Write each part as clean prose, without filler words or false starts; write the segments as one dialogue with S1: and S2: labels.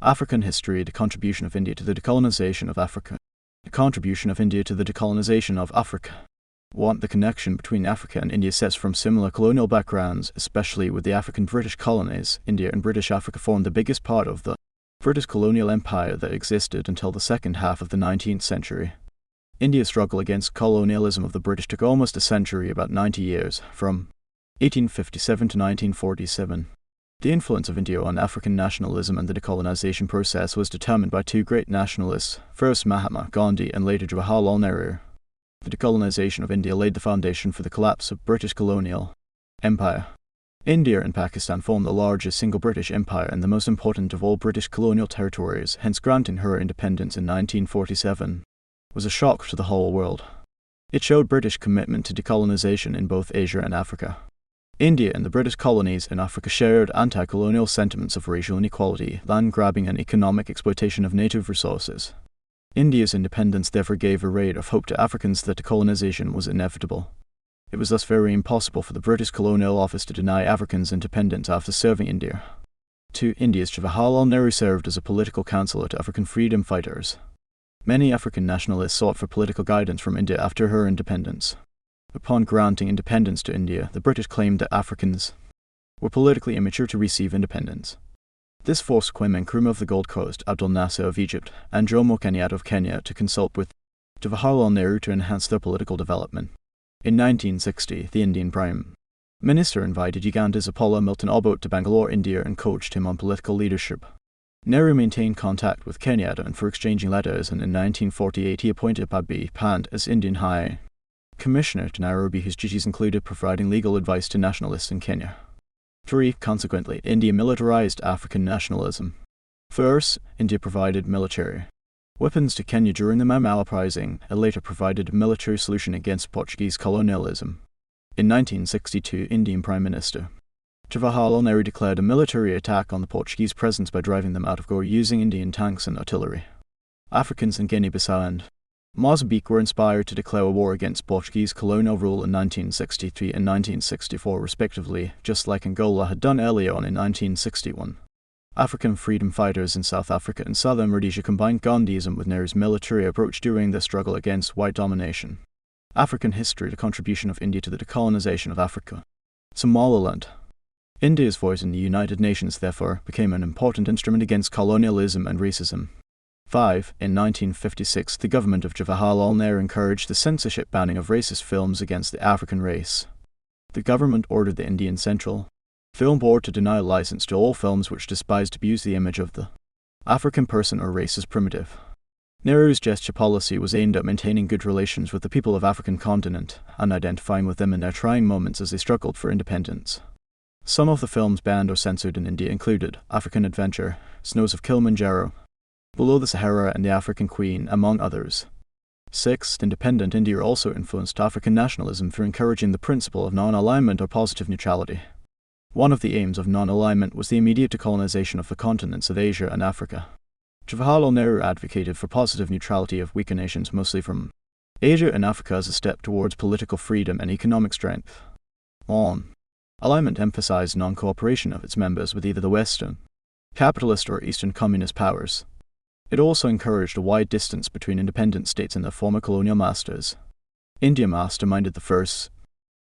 S1: African history, the contribution of India to the decolonization of Africa. The contribution of India to the decolonization of Africa. 1. The connection between Africa and India sets from similar colonial backgrounds, especially with the African British colonies. India and British Africa formed the biggest part of the British colonial empire that existed until the second half of the 19th century. India's struggle against colonialism of the British took almost a century, about 90 years, from 1857 to 1947. The influence of India on African nationalism and the decolonization process was determined by two great nationalists, first Mahatma Gandhi and later Jawaharlal Nehru. The decolonization of India laid the foundation for the collapse of British colonial empire. India and Pakistan formed the largest single British empire and the most important of all British colonial territories, hence granting her independence in 1947 was a shock to the whole world. It showed British commitment to decolonization in both Asia and Africa. India and the British colonies in Africa shared anti-colonial sentiments of racial inequality, land grabbing and economic exploitation of native resources. India's independence therefore gave a ray of hope to Africans that decolonization was inevitable. It was thus very impossible for the British colonial office to deny Africans independence after serving India. 2. India's Jawaharlal Nehru served as a political counselor to African freedom fighters. Many African nationalists sought for political guidance from India after her independence. Upon granting independence to India, the British claimed that Africans were politically immature to receive independence. This forced Kwame Nkrumah of the Gold Coast, Abdel Nasser of Egypt, and Jomo Kenyatta of Kenya to consult with Jawaharlal Nehru to enhance their political development. In 1960, the Indian Prime Minister invited Uganda's Apollo Milton Obote to Bangalore, India, and coached him on political leadership. Nehru maintained contact with Kenyatta and for exchanging letters, and in 1948 he appointed Pabi Pant as Indian High Commissioner to Nairobi, whose duties included providing legal advice to nationalists in Kenya. 3. Consequently, India militarized African nationalism. First, India provided military weapons to Kenya during the Mau Mau uprising, and later provided a military solution against Portuguese colonialism. In 1962, Indian Prime Minister Jawaharlal Nehru declared a military attack on the Portuguese presence by driving them out of Goa using Indian tanks and artillery. Africans in Guinea-Bissau and Mozambique were inspired to declare a war against Portuguese colonial rule in 1963 and 1964 respectively, just like Angola had done earlier on in 1961. African freedom fighters in South Africa and Southern Rhodesia combined Gandhism with Nehru's military approach during the struggle against white domination. African history, the contribution of India to the decolonization of Africa. Somaliland. India's voice in the United Nations, therefore, became an important instrument against colonialism and racism. 5. In 1956, the government of Jawaharlal Nehru encouraged the censorship banning of racist films against the African race. The government ordered the Indian Central Film Board to deny license to all films which despised abuse the image of the African person or race as primitive. Nehru's gesture policy was aimed at maintaining good relations with the people of the African continent and identifying with them in their trying moments as they struggled for independence. Some of the films banned or censored in India included African Adventure, Snows of Kilimanjaro, Below the Sahara, and The African Queen, among others. 6. Independent India also influenced African nationalism through encouraging the principle of non-alignment or positive neutrality. One of the aims of non-alignment was the immediate decolonization of the continents of Asia and Africa. Jawaharlal Nehru advocated for positive neutrality of weaker nations, mostly from Asia and Africa, as a step towards political freedom and economic strength. Alignment emphasized non-cooperation of its members with either the Western capitalist or Eastern communist powers. It also encouraged a wide distance between independent states and their former colonial masters. India masterminded the first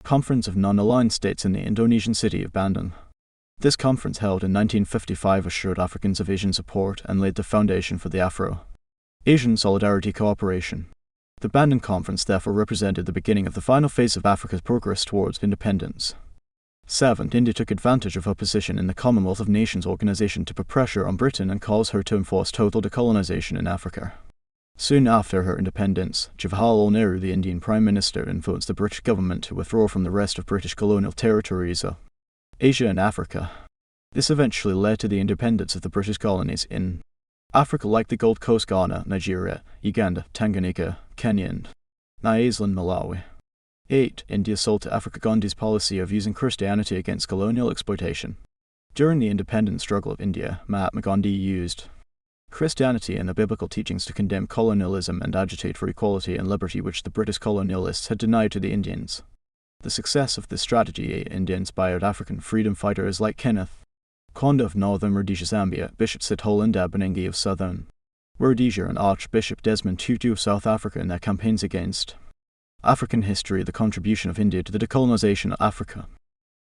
S1: Conference of Non-Aligned States in the Indonesian city of Bandung. This conference, held in 1955, assured Africans of Asian support and laid the foundation for the Afro-Asian Solidarity Cooperation. The Bandung Conference therefore represented the beginning of the final phase of Africa's progress towards independence. 7. India took advantage of her position in the Commonwealth of Nations organization to put pressure on Britain and cause her to enforce total decolonization in Africa. Soon after her independence, Jawaharlal Nehru, the Indian Prime Minister, influenced the British government to withdraw from the rest of British colonial territories of Asia and Africa. This eventually led to the independence of the British colonies in Africa, like the Gold Coast, Ghana, Nigeria, Uganda, Tanganyika, Kenya, and Nyasaland, Malawi. 8. India sold to Africa Gandhi's policy of using Christianity against colonial exploitation. During the independence struggle of India, Mahatma Gandhi used Christianity and the biblical teachings to condemn colonialism and agitate for equality and liberty, which the British colonialists had denied to the Indians. The success of this strategy in India inspired African freedom fighters like Kenneth Conde of northern Rhodesia, Zambia, Bishop Sitholinda Benengi of southern Rhodesia, and Archbishop Desmond Tutu of South Africa in their campaigns against African history, the contribution of India to the decolonization of Africa.